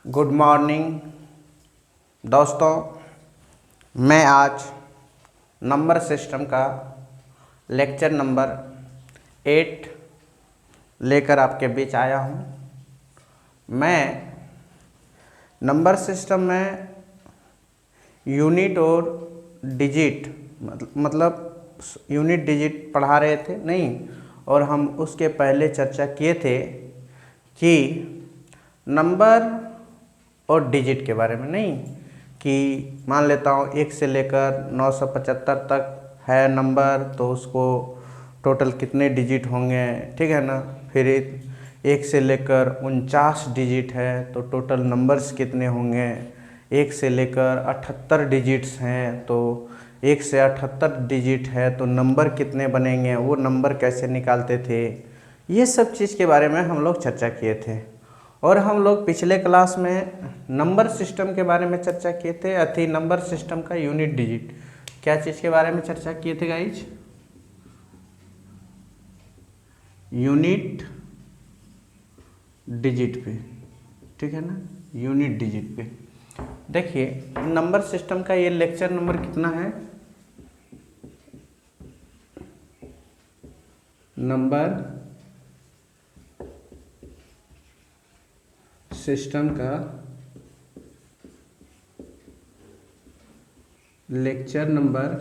Good morning दोस्तों। मैं आज नंबर सिस्टम का लेक्चर नंबर 8 लेकर आपके बीच आया हूँ। मैं नंबर सिस्टम में यूनिट और डिजिट मतलब यूनिट डिजिट पढ़ा रहे थे नहीं, और हम उसके पहले चर्चा किए थे कि नंबर और डिजिट के बारे में नहीं, कि मान लेता हूँ 1 से लेकर 975 तक है नंबर, तो उसको टोटल कितने डिजिट होंगे, ठीक है ना। फिर 1 से लेकर 49 डिजिट है तो टोटल नंबर्स कितने होंगे। 1 से लेकर 78 डिजिट्स हैं तो 1 से 78 डिजिट है तो नंबर कितने बनेंगे, वो नंबर कैसे निकालते थे, ये सब चीज़ के बारे में हम लोग चर्चा किए थे। और हम लोग पिछले क्लास में नंबर सिस्टम के बारे में चर्चा किए थे, नंबर सिस्टम का यूनिट डिजिट, क्या चीज़ के बारे में चर्चा किए थे गाइज, यूनिट डिजिट पे, ठीक है ना, यूनिट डिजिट पे। देखिए नंबर सिस्टम का ये लेक्चर नंबर कितना है, नंबर सिस्टम का लेक्चर नंबर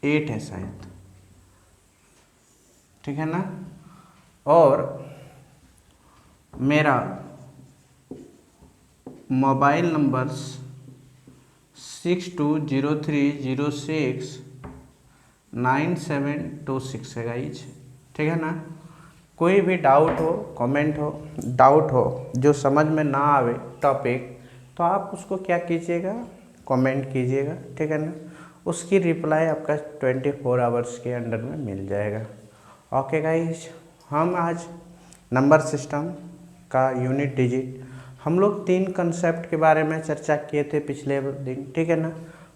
8 है शायद, ठीक है ना। और मेरा मोबाइल नंबर 6203069726 है गाइज, ठीक है ना। कोई भी डाउट हो, कमेंट हो, डाउट हो, जो समझ में ना आवे टॉपिक, तो आप उसको क्या कीजिएगा, कमेंट कीजिएगा, ठीक है ना। उसकी रिप्लाई आपका 24 आवर्स के अंदर में मिल जाएगा। ओके गाइज, हम आज नंबर सिस्टम का यूनिट डिजिट, हम लोग 3 कंसेप्ट के बारे में चर्चा किए थे पिछले दिन, ठीक है ना।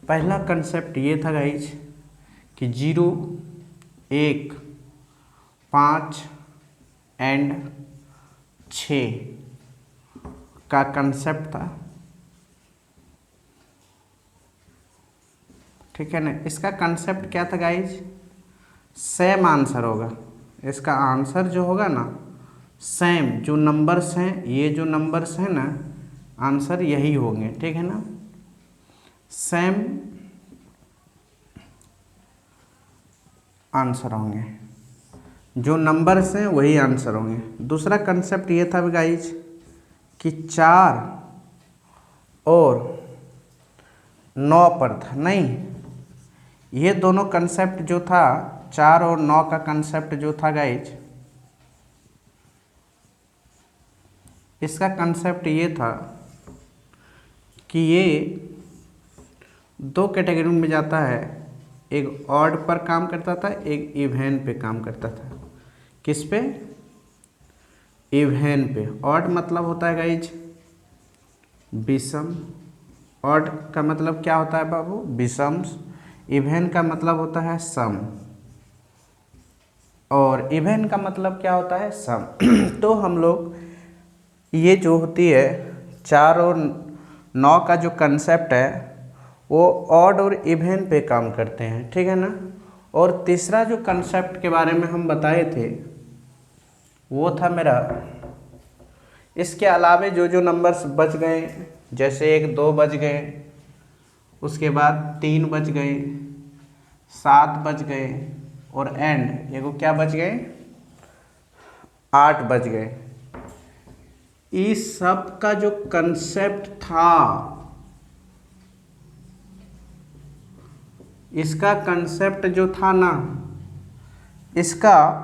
पहला कंसेप्ट ये था गाइज कि 0, 1, 5 एंड 6 का कंसेप्ट था, ठीक है ना। इसका कंसेप्ट क्या था गाइज, सेम आंसर होगा, इसका आंसर जो होगा ना सेम, जो नंबर्स हैं, ये जो नंबर्स हैं ना, आंसर यही होंगे, ठीक है ना। सेम आंसर होंगे, जो नंबर्स हैं वही आंसर होंगे। दूसरा कंसेप्ट ये था गाइज कि 4 और 9 पर था नहीं, ये दोनों कंसेप्ट जो था 4 और 9 का कंसेप्ट जो था गाइज, इसका कंसेप्ट ये था कि ये 2 कैटेगरी में जाता है, एक ऑड पर काम करता था, एक इवन पे काम करता था। किस पे, इवन पे। ऑड मतलब होता है गाइज विषम, ऑड का मतलब क्या होता है बाबू, विषम। इवन का मतलब होता है सम, और इवन का मतलब क्या होता है, सम। तो हम लोग ये जो होती है 4 और 9 का जो कंसेप्ट है वो ऑड और इवन पे काम करते हैं, ठीक है ना। और तीसरा जो कंसेप्ट के बारे में हम बताए थे वो था मेरा, इसके अलावे जो जो नंबर्स बच गए, जैसे 1, 2 बच गए, उसके बाद 3 बच गए, 7 बच गए, और एंड एगो क्या बच गए, 8 बच गए। इस सब का जो कंसेप्ट था, इसका कंसेप्ट जो था ना, इसका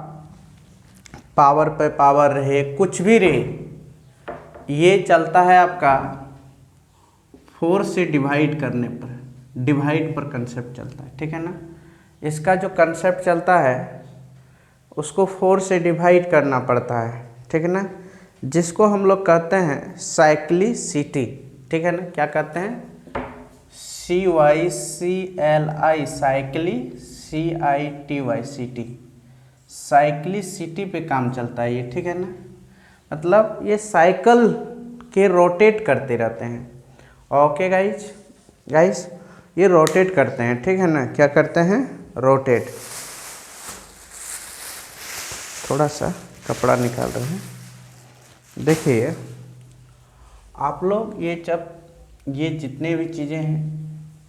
पावर पे पावर रहे, कुछ भी रहे, ये चलता है आपका 4 से डिवाइड करने पर, डिवाइड पर कंसेप्ट चलता है, ठीक है ना। इसका जो कंसेप्ट चलता है उसको 4 से डिवाइड करना पड़ता है, ठीक है ना, जिसको हम लोग कहते हैं साइक्लिसिटी, ठीक है ना। क्या कहते हैं, CYCLI, साइक्ली, CITY, साइक्लिसिटी पे काम चलता है ये, ठीक है ना। मतलब ये साइकिल के रोटेट करते रहते हैं। ओके गाइस ये रोटेट करते हैं, ठीक है ना, क्या करते हैं, रोटेट। थोड़ा सा कपड़ा निकाल रहे हैं। देखिए आप लोग ये जितने भी चीज़ें हैं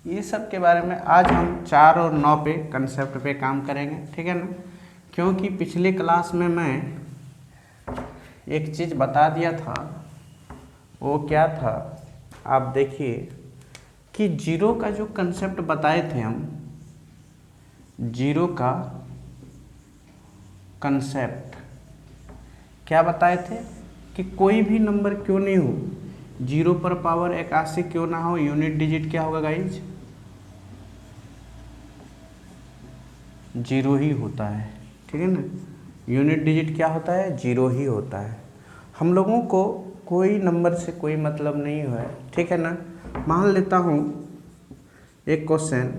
ये सब के बारे में आज हम 4 और 9 पे कंसेप्ट पे काम करेंगे, ठीक है ना। क्योंकि पिछले क्लास में मैं एक चीज़ बता दिया था, वो क्या था, आप देखिए कि जीरो का जो कंसेप्ट बताए थे हम, जीरो का कंसेप्ट क्या बताए थे कि कोई भी नंबर क्यों नहीं हो, जीरो पर पावर 81 क्यों ना हो, यूनिट डिजिट क्या होगा गाइज, जीरो ही होता है, ठीक है ना। यूनिट डिजिट क्या होता है, जीरो ही होता है। हम लोगों को कोई नंबर से कोई मतलब नहीं है, ठीक है ना। मान लेता हूँ एक क्वेश्चन,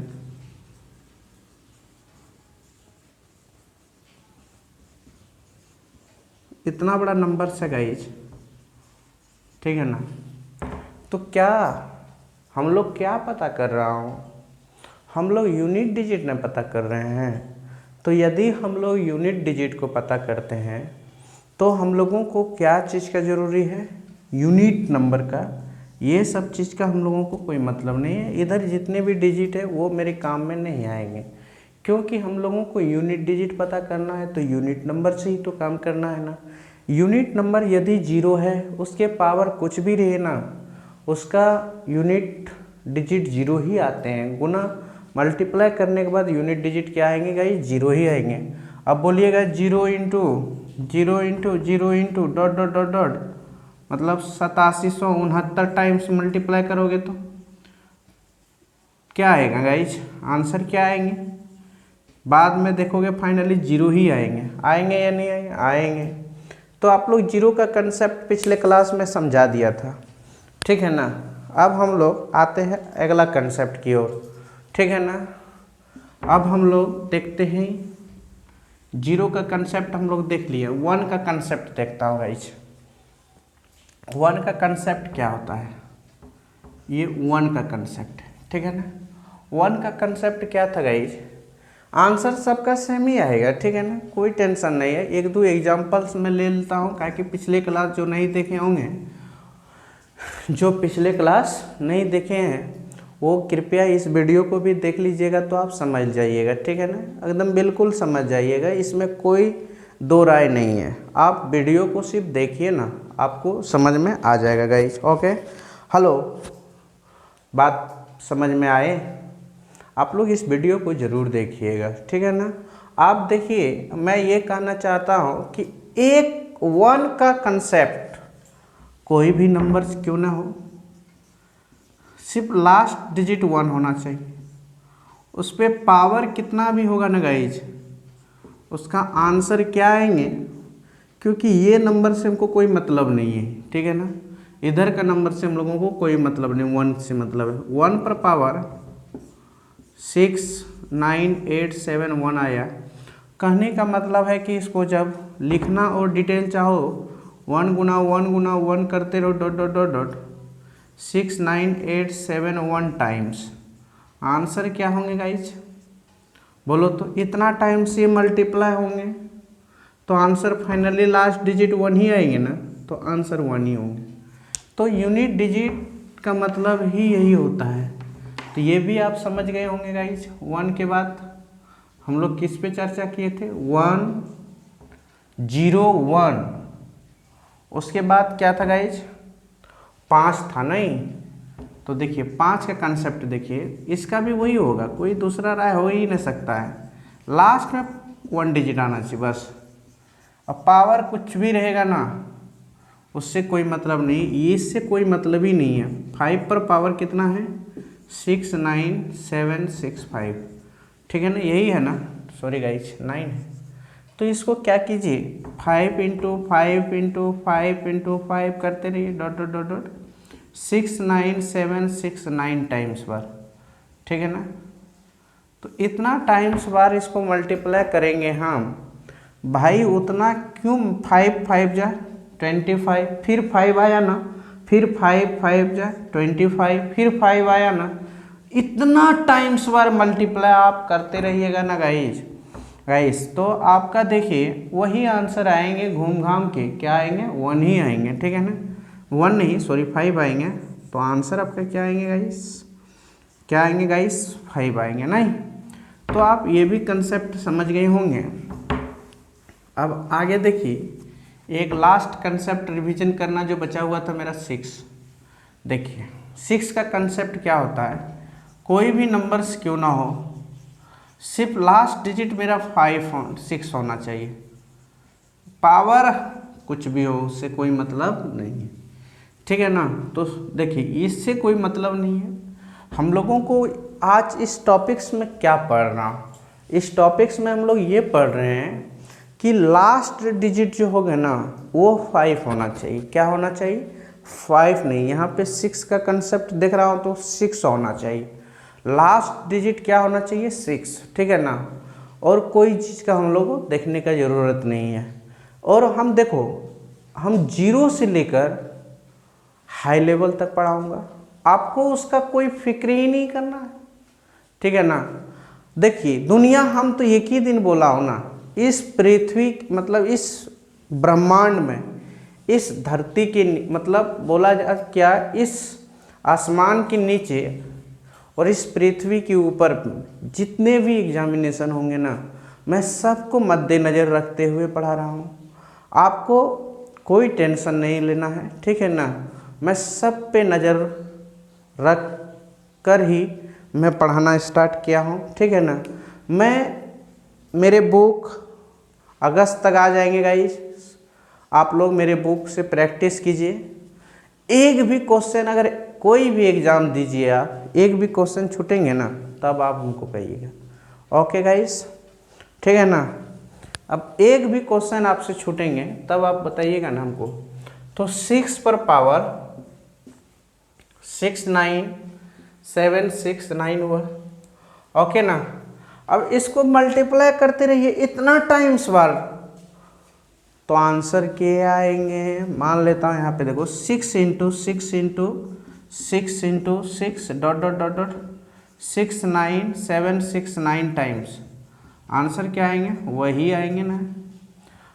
इतना बड़ा नंबर से गाइज, ठीक है ना, तो क्या हम लोग क्या पता कर रहा हूँ, हम लोग यूनिट डिजिट न पता कर रहे हैं। तो यदि हम लोग यूनिट डिजिट को पता करते हैं तो हम लोगों को क्या चीज़ का ज़रूरी है, यूनिट नंबर का। ये सब चीज़ का हम लोगों को कोई मतलब नहीं है, इधर जितने भी डिजिट है वो मेरे काम में नहीं आएंगे, क्योंकि हम लोगों को यूनिट डिजिट पता करना है तो यूनिट नंबर से ही तो काम करना है ना। यूनिट नंबर यदि जीरो है, उसके पावर कुछ भी रहे ना, उसका यूनिट डिजिट जीरो ही आते हैं। गुना मल्टीप्लाई करने के बाद यूनिट डिजिट क्या आएंगे गाइस, जीरो ही आएंगे। अब बोलिएगा zero into zero into zero into dot dot dot dot, मतलब 8769 टाइम्स मल्टीप्लाई करोगे तो क्या आएगा गाइज, आंसर क्या आएंगे, बाद में देखोगे फाइनली जीरो ही आएंगे या नहीं आएंगे। तो आप लोग जीरो का कंसेप्ट पिछले क्लास में समझा दिया था, ठीक है ना। अब हम लोग आते हैं अगला कंसेप्ट की ओर, ठीक है ना। अब हम लोग देखते हैं जीरो का कंसेप्ट हम लोग देख लिए, वन का कंसेप्ट देखता हूँ गाइज। वन का कंसेप्ट क्या होता है, ये वन का कंसेप्ट है, ठीक है ना। वन का कंसेप्ट क्या था गाइज, आंसर सबका सेम ही आएगा, ठीक है ना, कोई टेंशन नहीं है। एक दो एग्जांपल्स मैं ले लेता हूँ, क्या कि पिछले क्लास जो नहीं देखे होंगे, जो पिछले क्लास नहीं देखे हैं वो कृपया इस वीडियो को भी देख लीजिएगा तो आप समझ जाइएगा, ठीक है ना, एकदम बिल्कुल समझ जाइएगा, इसमें कोई दो राय नहीं है। आप वीडियो को सिर्फ देखिए ना, आपको समझ में आ जाएगा गाइस। ओके, हेलो, बात समझ में आए, आप लोग इस वीडियो को ज़रूर देखिएगा, ठीक है ना। आप देखिए, मैं ये कहना चाहता हूँ कि एक वन का कंसेप्ट कोई भी नंबर क्यों ना हो, सिर्फ लास्ट डिजिट वन होना चाहिए, उस पर पावर कितना भी होगा ना गाइज, उसका आंसर क्या आएंगे, क्योंकि ये नंबर से हमको कोई मतलब नहीं है, ठीक है ना। इधर का नंबर से हम लोगों को कोई मतलब नहीं, वन से मतलब है। वन पर पावर 69871 आया, कहने का मतलब है कि इसको जब लिखना और डिटेल चाहो, वन गुना वन करते रहो, dot dot dot dot 69871 times, answer क्या होंगे गाइज, बोलो तो। इतना टाइम से मल्टीप्लाई होंगे तो answer finally last digit one ही आएंगे ना, तो आंसर वन ही होंगे। तो यूनिट डिजिट का मतलब ही यही होता है। तो ये भी आप समझ गए होंगे गाइज। वन के बाद हम लोग किस पे चर्चा किए थे, 101, उसके बाद क्या था गाइज, 5 था नहीं। तो देखिए 5 का कंसेप्ट देखिए, इसका भी वही होगा, कोई दूसरा राय हो ही नहीं सकता है, लास्ट में 1 डिजिट आना चाहिए बस। अब पावर कुछ भी रहेगा ना, उससे कोई मतलब नहीं, इससे कोई मतलब ही नहीं है। 5 पर पावर कितना है, 69765, ठीक है ना, यही है ना, सॉरी गाइज 9 है। तो इसको क्या कीजिए, 5 इंटू 5 इंटू 5 इंटू 5 करते रहिए, dot dot dot dot 69769 times बार, ठीक है ना। तो इतना टाइम्स बार इसको मल्टीप्लाई करेंगे हम, भाई उतना क्यों, 5 5 जा 25, फिर 5 आया ना, फिर 5 5 जाए 25, फिर 5 आया ना। इतना टाइम्स बार मल्टीप्लाई आप करते रहिएगा ना गाइस, तो आपका देखिए वही आंसर आएंगे घूम घाम के, क्या आएंगे 1 ही आएंगे, ठीक है ना, 1 नहीं सॉरी 5 आएंगे। तो आंसर आपका क्या आएंगे गाइस, क्या आएंगे गाइस, 5 आएंगे नहीं। तो आप ये भी कंसेप्ट समझ गए होंगे। अब आगे देखिए एक लास्ट कंसेप्ट रिवीजन करना जो बचा हुआ था मेरा 6। देखिए 6 का कंसेप्ट क्या होता है, कोई भी नंबर्स क्यों ना हो, सिर्फ लास्ट डिजिट मेरा 6 होना चाहिए, पावर कुछ भी हो उससे कोई मतलब नहीं है, ठीक है ना। तो देखिए इससे कोई मतलब नहीं है। हम लोगों को आज इस टॉपिक्स में क्या पढ़ना, इस टॉपिक्स में हम लोग ये पढ़ रहे हैं कि लास्ट डिजिट जो होगा ना वो 5 होना चाहिए। क्या होना चाहिए, 5 नहीं, यहाँ पे 6 का कंसेप्ट देख रहा हूँ तो 6 होना चाहिए। लास्ट डिजिट क्या होना चाहिए, 6, ठीक है ना। और कोई चीज़ का हम लोग को देखने का ज़रूरत नहीं है। और हम देखो हम 0 से लेकर हाई लेवल तक पढ़ाऊँगा, आपको उसका कोई फिक्र ही नहीं करना है, ठीक है ना। देखिए दुनिया, हम तो एक ही दिन बोला हो ना, इस पृथ्वी मतलब इस ब्रह्मांड में, इस धरती के मतलब बोला जा क्या, इस आसमान के नीचे और इस पृथ्वी के ऊपर जितने भी एग्जामिनेशन होंगे ना, मैं सबको मद्देनज़र रखते हुए पढ़ा रहा हूँ। आपको कोई टेंशन नहीं लेना है, ठीक है ना। मैं सब पे नज़र रख कर ही मैं पढ़ाना स्टार्ट किया हूँ, ठीक है ना। मेरे बुक अगस्त तक आ जाएंगे गाइस, आप लोग मेरे बुक से प्रैक्टिस कीजिए। एक भी क्वेश्चन अगर कोई भी एग्ज़ाम दीजिए आप, एक भी क्वेश्चन छूटेंगे ना तब आप हमको कहिएगा, ओके गाइस, ठीक है ना। अब एक भी क्वेश्चन आपसे छूटेंगे तब आप बताइएगा ना हमको। तो 6 पर पावर 6 9 7 6 9 हुआ, ओके ना। अब इसको मल्टीप्लाई करते रहिए इतना टाइम्स बार, तो आंसर क्या आएंगे, मान लेता हूँ यहाँ पे देखो 6 into 6 into 6 into 6 dot dot dot dot 6 9 7 6 9 times, answer क्या आएंगे, वही आएंगे ना।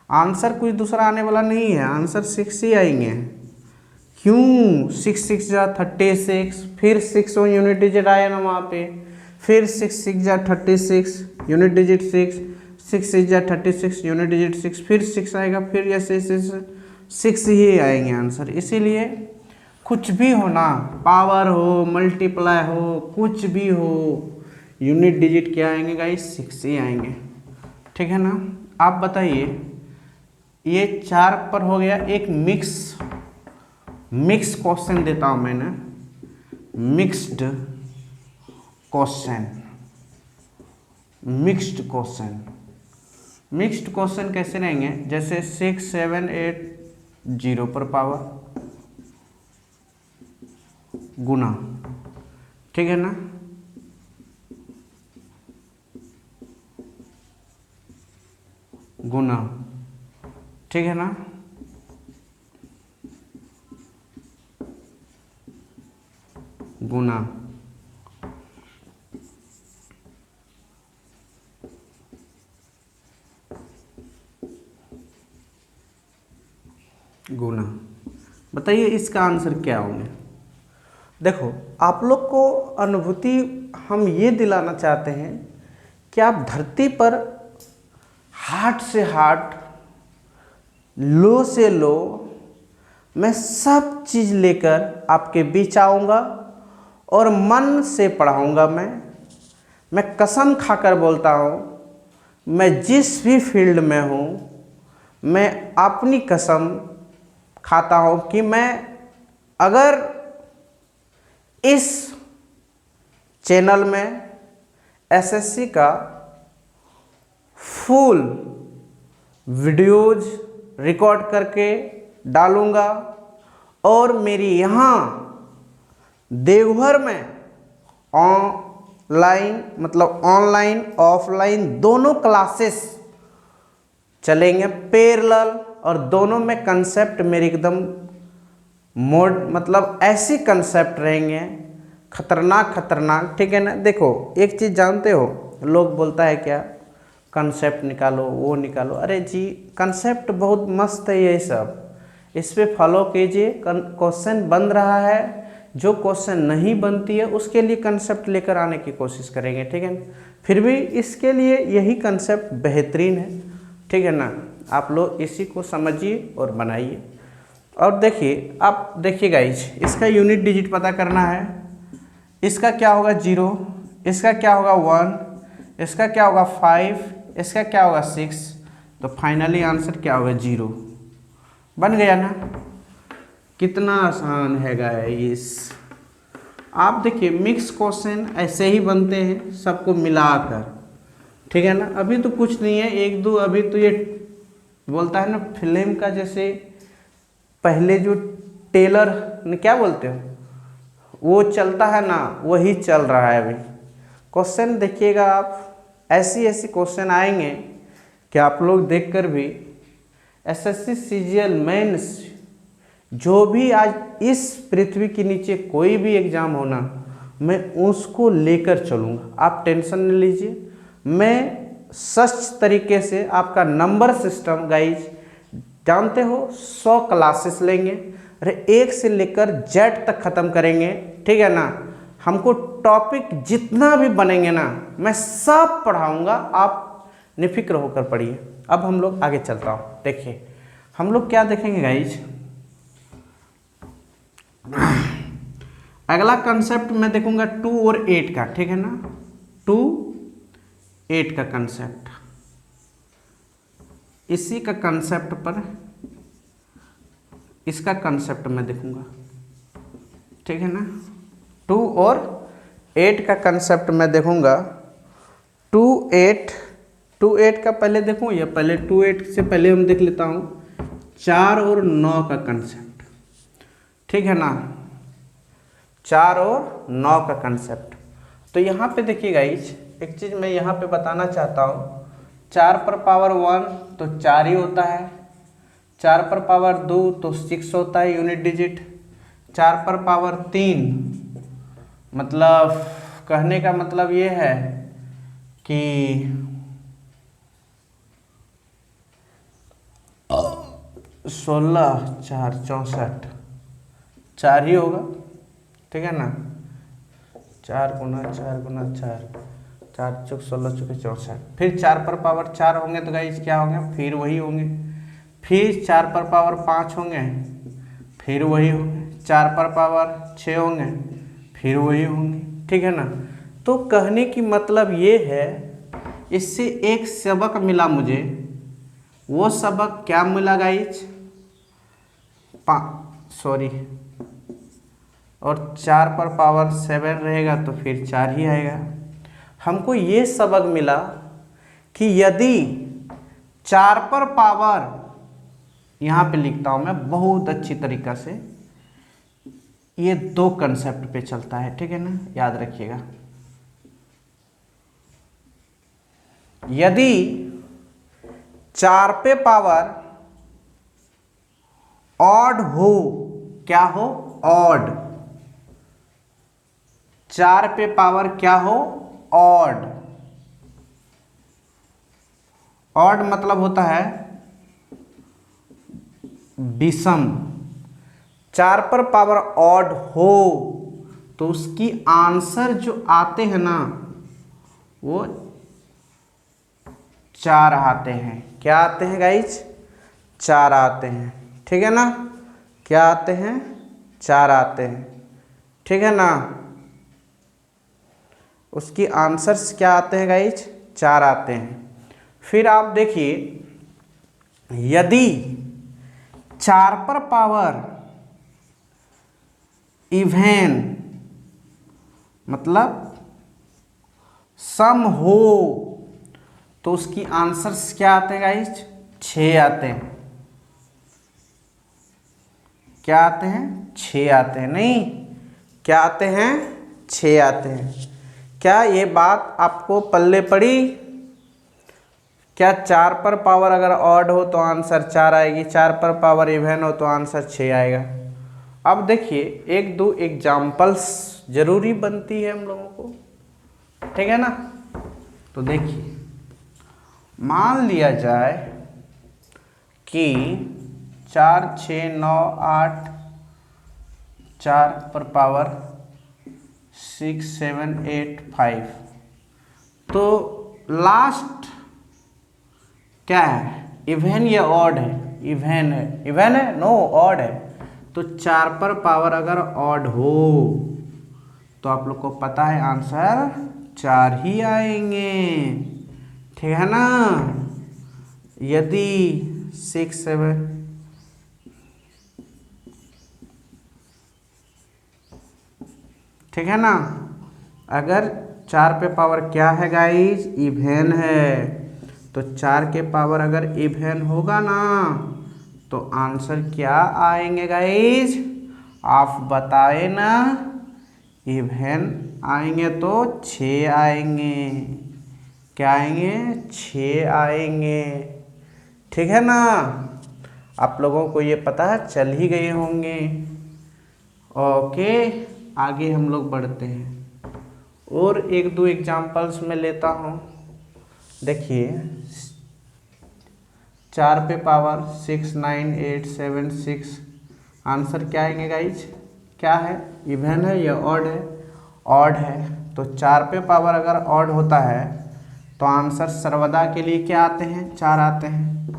आंसर कुछ दूसरा आने वाला नहीं है, आंसर 6 ही आएंगे। क्यों, 6 6 जा 36, फिर 6 यूनिट डिजिट आया ना वहाँ पे, फिर 6 6 जा 36 यूनिट डिजिट 6, 6 6 जा 36 यूनिट डिजिट 6, फिर 6 आएगा, फिर ऐसे 6 ही आएंगे आंसर। इसीलिए कुछ भी हो ना, पावर हो मल्टीप्लाई हो कुछ भी हो, यूनिट डिजिट क्या आएंगे गाइस, 6 ही आएंगे, ठीक है ना। आप बताइए ये 4 पर हो गया। एक मिक्स क्वेश्चन देता हूं मैंने, मिक्स्ड क्वेश्चन कैसे रहेंगे, जैसे 6 7 8 0 पर पावर गुना, ठीक है ना। गुना, ठीक है ना। गुना, गुना, बताइए इसका आंसर क्या होंगे। देखो आप लोग को अनुभूति हम ये दिलाना चाहते हैं कि आप धरती पर हार्ट से हार्ट, लो से लो, मैं सब चीज़ लेकर आपके बीच आऊँगा और मन से पढ़ाऊँगा। मैं कसम खाकर बोलता हूँ, मैं जिस भी फील्ड में हूँ, मैं अपनी कसम खाता हूँ कि मैं अगर इस चैनल में एसएससी का फुल वीडियोज रिकॉर्ड करके डालूँगा और मेरी यहाँ देवघर में ऑनलाइन ऑफलाइन दोनों क्लासेस चलेंगे पैरेलल, और दोनों में कंसेप्ट मेरे एकदम मोड मतलब ऐसे कंसेप्ट रहेंगे खतरनाक खतरनाक, ठीक है ना। देखो एक चीज़ जानते हो, लोग बोलता है क्या कंसेप्ट निकालो वो निकालो, अरे जी कंसेप्ट बहुत मस्त है ये सब, इस पे फॉलो कीजिए। क्वेश्चन बन रहा है, जो क्वेश्चन नहीं बनती है उसके लिए कंसेप्ट लेकर आने की कोशिश करेंगे, ठीक है ना। फिर भी इसके लिए यही कंसेप्ट बेहतरीन है, ठीक है ना। आप लोग इसी को समझिए और बनाइए। और देखिए आप देखिए गाइज, इसका यूनिट डिजिट पता करना है, इसका क्या होगा 0, इसका क्या होगा 1, इसका क्या होगा 5, इसका क्या होगा 6, तो फाइनली आंसर क्या होगा 0। बन गया ना, कितना आसान है गाइस। आप देखिए मिक्स क्वेश्चन ऐसे ही बनते हैं सबको मिलाकर, ठीक है ना। अभी तो कुछ नहीं है, एक दो अभी तो ये बोलता है ना फिल्म का, जैसे पहले जो टेलर ने क्या बोलते हो वो चलता है ना, वही चल रहा है अभी। क्वेश्चन देखिएगा आप, ऐसी ऐसी क्वेश्चन आएंगे कि आप लोग देखकर भी एसएससी सीजीएल मेंस जो भी आज इस पृथ्वी के नीचे कोई भी एग्जाम होना, मैं उसको लेकर चलूँगा, आप टेंशन नहीं लीजिए। मैं सच तरीके से आपका नंबर सिस्टम गाइज जानते हो 100 क्लासेस लेंगे, अरे 1 से लेकर जेड तक ख़त्म करेंगे, ठीक है ना। हमको टॉपिक जितना भी बनेंगे ना मैं सब पढ़ाऊँगा, आप निफिक्र होकर पढ़िए। अब हम लोग आगे चलता हूँ, देखिए हम लोग क्या देखेंगे गाइज। अगला कंसेप्ट मैं देखूंगा 2 और 8 का, ठीक है ना। 2 8 का कंसेप्ट, इसी का कंसेप्ट पर इसका कंसेप्ट मैं देखूंगा, ठीक है ना। 2 और 8 का कंसेप्ट मैं देखूंगा। 2 8 का पहले देखूं या पहले 2 8 से पहले हम देख लेता हूं 4 और 9 का कंसेप्ट, ठीक है ना। 4 और 9 का कंसेप्ट, तो यहाँ पे देखिए गाइज एक चीज़ मैं यहाँ पे बताना चाहता हूँ। 4 पर पावर 1 तो 4 ही होता है, 4 पर पावर 2 तो 6 होता है यूनिट डिजिट, 4 पर पावर 3 मतलब कहने का मतलब ये है कि 16 4 64 4 ही होगा, ठीक है ना। 4 गुना 4 गुना 4 4 चौक 16 चौके 64, फिर 4 पर पावर 4 होंगे तो गाइस क्या होंगे, फिर वही होंगे। फिर 4 पर पावर 5 होंगे, फिर वही होंगे। 4 पर पावर 6 होंगे, फिर वही होंगे, ठीक है ना। तो कहने की मतलब ये है, इससे एक सबक मिला मुझे। वो सबक क्या मिला गाइस, सॉरी, और 4 पर पावर 7 रहेगा तो फिर 4 ही आएगा। हमको ये सबक मिला कि यदि 4 पर पावर, यहाँ पे लिखता हूँ मैं बहुत अच्छी तरीक़ा से, ये 2 कंसेप्ट पे चलता है, ठीक है ना, याद रखिएगा। यदि 4 पे पावर ऑड हो, क्या हो, ऑड, 4 पे पावर क्या हो, ऑड। ऑड मतलब होता है विषम। 4 पर पावर ऑड हो तो उसकी आंसर जो आते हैं ना वो 4 आते हैं। क्या आते हैं गाइज, 4 आते हैं, ठीक है ना। क्या आते हैं, 4 आते हैं, ठीक है ना। उसकी आंसर्स क्या आते हैं गाइज, 4 आते हैं। फिर आप देखिए यदि 4 पर पावर इवेन मतलब सम हो तो उसकी आंसर्स क्या आते हैं गाइज, 6 आते हैं। क्या आते हैं, 6 आते हैं, नहीं क्या आते हैं, 6 आते हैं। क्या ये बात आपको पल्ले पड़ी, क्या 4 पर पावर अगर ऑड हो तो आंसर 4 आएगी, 4 पर पावर इवन हो तो आंसर 6 आएगा। अब देखिए एक दो एग्जाम्पल्स जरूरी बनती है हम लोगों को, ठीक है ना। तो देखिए मान लिया जाए कि 4 6 9 8 4 पर पावर 6 7 8 5, तो लास्ट क्या है, इवन या ऑड है? इवन है, इवन है, नो ऑड है। तो 4 पर पावर अगर ऑड हो तो आप लोग को पता है आंसर 4 ही आएंगे, ठीक है ना। यदि 6 7 ठीक है ना, अगर 4 पे पावर क्या है गाइज, इवन है, तो 4 के पावर अगर इवन होगा ना तो आंसर क्या आएंगे गाइज, आप बताए ना। इवन आएंगे तो 6 आएंगे, क्या आएंगे, 6 आएंगे, ठीक है ना। आप लोगों को ये पता चल ही गए होंगे। ओके, आगे हम लोग बढ़ते हैं और एक दो एग्जाम्पल्स में लेता हूँ। देखिए 4 पे पावर 6 9 8 7 6, आंसर क्या आएंगे गाइज, क्या है, इवन है या ऑड है, ऑड है। तो 4 पे पावर अगर ऑड होता है तो आंसर सर्वदा के लिए क्या आते हैं, 4 आते हैं,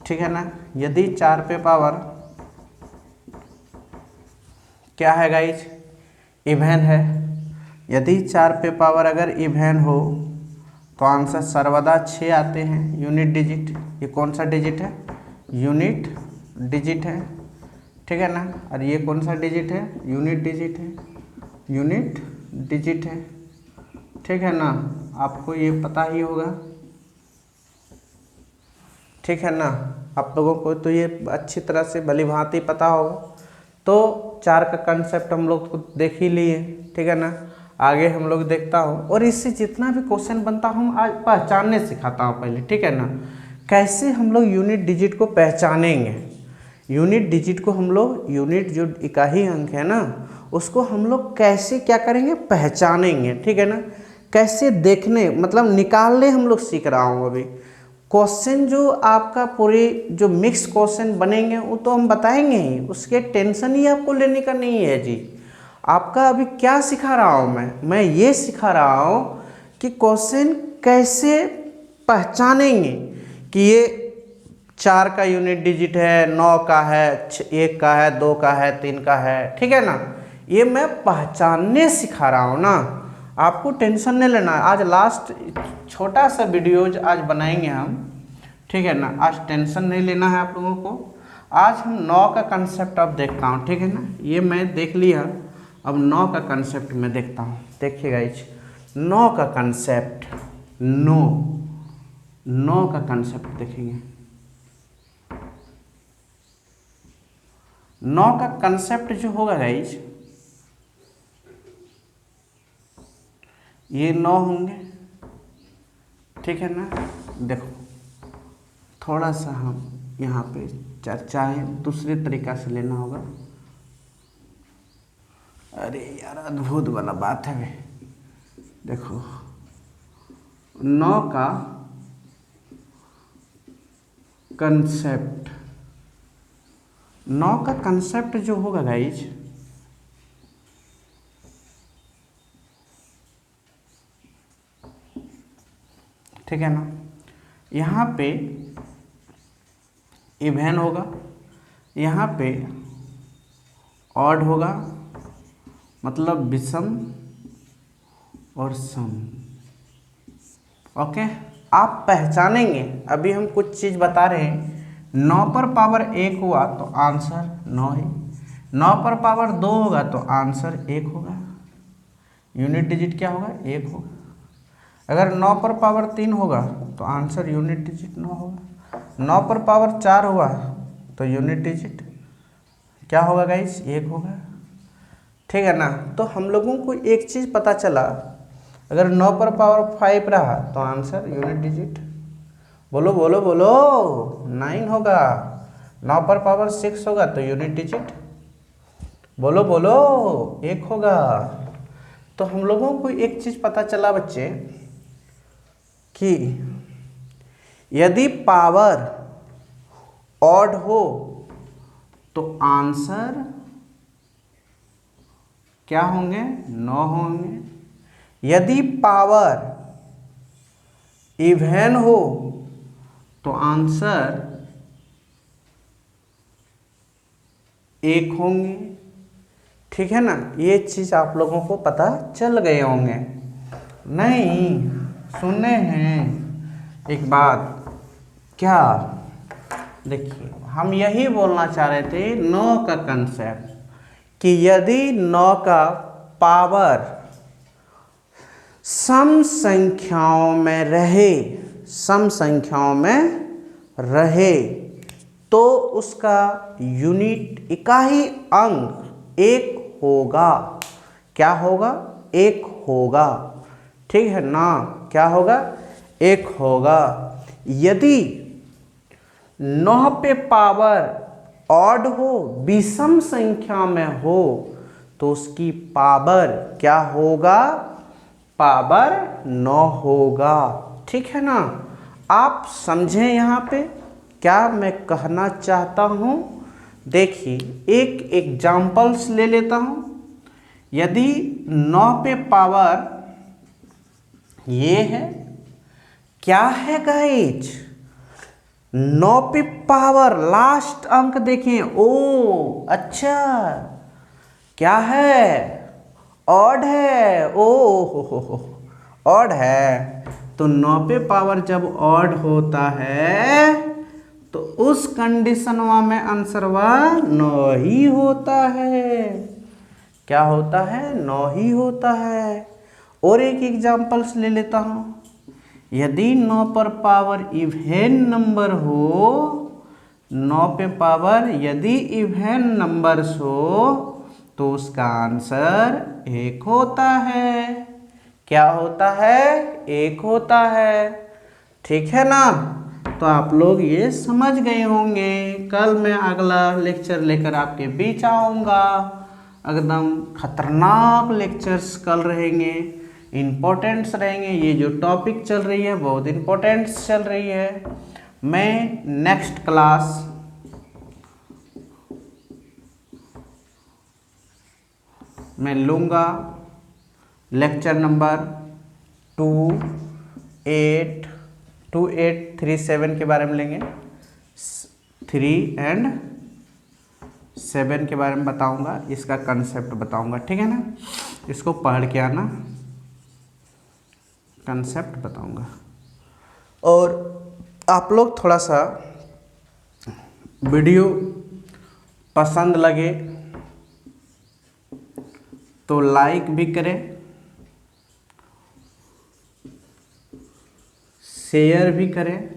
ठीक है ना। यदि 4 पे पावर क्या है गाइज, इवन है, यदि 4 पे पावर अगर इवन हो तो आंसर सर्वदा 6 आते हैं, यूनिट डिजिट। ये कौन सा डिजिट है, यूनिट डिजिट है, ठीक है ना। और ये कौन सा डिजिट है, यूनिट डिजिट है, यूनिट डिजिट है, ठीक है ना। आपको ये पता ही होगा, ठीक है ना। आप लोगों को तो ये अच्छी तरह से भली भांति पता होगा। तो 4 का कंसेप्ट हम लोग को देख ही लिए, ठीक है ना। आगे हम लोग देखता हूँ और इससे जितना भी क्वेश्चन बनता हूँ आज पहचानने सिखाता हूँ पहले, ठीक है ना। कैसे हम लोग यूनिट डिजिट को पहचानेंगे, यूनिट डिजिट को हम लोग, यूनिट जो इकाई अंक है ना उसको हम लोग कैसे क्या करेंगे, पहचानेंगे, ठीक है ना। कैसे देखने मतलब निकालने हम लोग सीख रहा हूँ अभी। क्वेश्चन जो आपका पूरे जो मिक्स क्वेश्चन बनेंगे वो तो हम बताएंगे ही, उसके टेंशन ही आपको लेने का नहीं है जी। आपका अभी क्या सिखा रहा हूँ मैं ये सिखा रहा हूँ कि क्वेश्चन कैसे पहचानेंगे कि ये 4 का यूनिट डिजिट है, 9 का है, 1 का है, 2 का है, 3 का है, ठीक है ना। ये मैं पहचानने सिखा रहा हूँ ना, आपको टेंशन नहीं लेना। आज लास्ट छोटा सा वीडियोज आज बनाएंगे हम, ठीक है ना। आज टेंशन नहीं लेना है आप लोगों को। आज हम 9 का कंसेप्ट अब देखता हूँ, ठीक है ना। ये मैं देख लिया, अब 9 का कंसेप्ट मैं देखता हूँ। देखिएगा इस 9 का कंसेप्ट, 9 का कंसेप्ट देखेंगे। 9 का कंसेप्ट जो होगा गाइज, ये 9 होंगे, ठीक है ना। देखो थोड़ा सा हम यहाँ पे चाहे दूसरे तरीका से लेना होगा। अरे यार अद्भुत वाला बात है वे। देखो 9 का कंसेप्ट, 9 का कंसेप्ट जो होगा गाइज, ठीक है ना। यहाँ पे इवन होगा, यहाँ पे ऑड होगा, मतलब विषम और सम। ओके, आप पहचानेंगे। अभी हम कुछ चीज़ बता रहे हैं। 9 पर पावर 1 हुआ तो आंसर 9 है, 9 पर पावर 2 होगा तो आंसर 1 होगा, यूनिट डिजिट क्या होगा, 1 होगा। अगर 9 पर पावर 3 होगा तो आंसर यूनिट डिजिट 9 होगा। 9 पर पावर 4 हुआ तो यूनिट डिजिट क्या होगा गाइस, 1 होगा, ठीक है ना। तो हम लोगों को एक चीज़ पता चला, अगर 9 पर पावर 5 रहा तो आंसर यूनिट डिजिट, बोलो बोलो बोलो, 9 होगा। 9 पर पावर 6 होगा तो यूनिट डिजिट, बोलो बोलो 1 होगा। तो हम लोगों को एक चीज पता चला बच्चे कि यदि पावर ऑड हो तो आंसर क्या होंगे, 9 होंगे। यदि पावर इवन हो तो आंसर 1 होंगे। ठीक है ना, ये चीज आप लोगों को पता चल गए होंगे। नहीं सुने हैं एक बात क्या, देखिए हम यही बोलना चाह रहे थे 9 का कंसेप्ट, कि यदि 9 का पावर सम संख्याओं में रहे, सम संख्याओं में रहे तो उसका यूनिट इकाई अंक 1 होगा। क्या होगा, 1 होगा। ठीक है ना, क्या होगा, 1 होगा। यदि 9 पे पावर ऑड हो, विषम संख्या में हो, तो उसकी पावर क्या होगा, पावर 9 होगा। ठीक है ना, आप समझें यहाँ पे क्या मैं कहना चाहता हूँ। देखिए एक एग्जाम्पल्स ले लेता हूँ। यदि 9 पे पावर ये है, क्या है गाइज, 9 पे पावर लास्ट अंक देखें, ओ अच्छा क्या है, ऑड है, ओ हो ऑड है। तो 9 पे पावर जब ऑड होता है तो उस कंडीशनवा में आंसरवा 9 ही होता है। क्या होता है, 9 ही होता है। और एक एग्जांपल्स ले लेता हूं। यदि 9 पर पावर इवन नंबर हो, 9 पे पावर यदि इवन नंबर्स हो तो उसका आंसर 1 होता है। क्या होता है, 1 होता है। ठीक है ना, तो आप लोग ये समझ गए होंगे। कल मैं अगला लेक्चर लेकर आपके बीच आऊँगा। एकदम खतरनाक लेक्चर्स कल रहेंगे, इम्पोर्टेंट्स रहेंगे। ये जो टॉपिक चल रही है बहुत इम्पोर्टेंट्स चल रही है। मैं नेक्स्ट क्लास में लूँगा लेक्चर नंबर 2837 के बारे में लेंगे। 3 और 7 के बारे में बताऊंगा, इसका कंसेप्ट बताऊंगा। ठीक है ना, इसको पढ़ के आना, कंसेप्ट बताऊंगा। और आप लोग थोड़ा सा वीडियो पसंद लगे तो लाइक भी करें, शेयर भी करें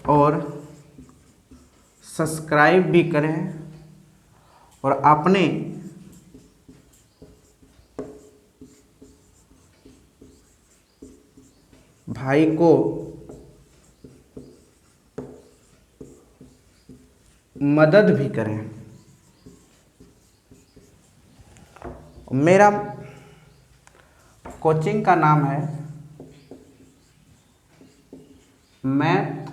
और सब्सक्राइब भी करें। और अपने भाई को मदद भी करें। मेरा कोचिंग का नाम है math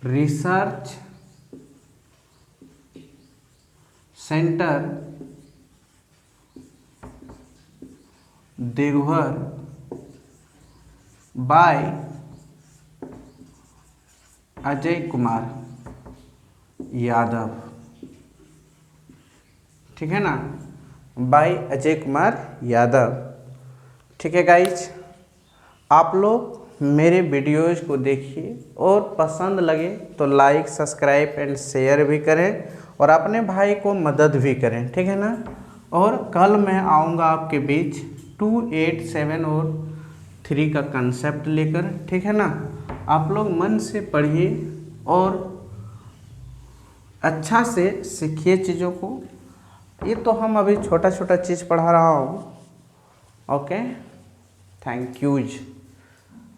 research centre Deoghar by Ajay Kumar Yadav. ठीक है ना, बाय अजय कुमार यादव। ठीक है गाइज, आप लोग मेरे वीडियोज़ को देखिए और पसंद लगे तो लाइक सब्सक्राइब एंड शेयर भी करें और अपने भाई को मदद भी करें। ठीक है ना, और कल मैं आऊँगा आपके बीच 287 और 3 का कंसेप्ट लेकर। ठीक है ना, आप लोग मन से पढ़िए और अच्छा से सीखिए चीज़ों को। ये तो हम अभी छोटा छोटा चीज़ पढ़ा रहा हूँ। ओके। Thank use.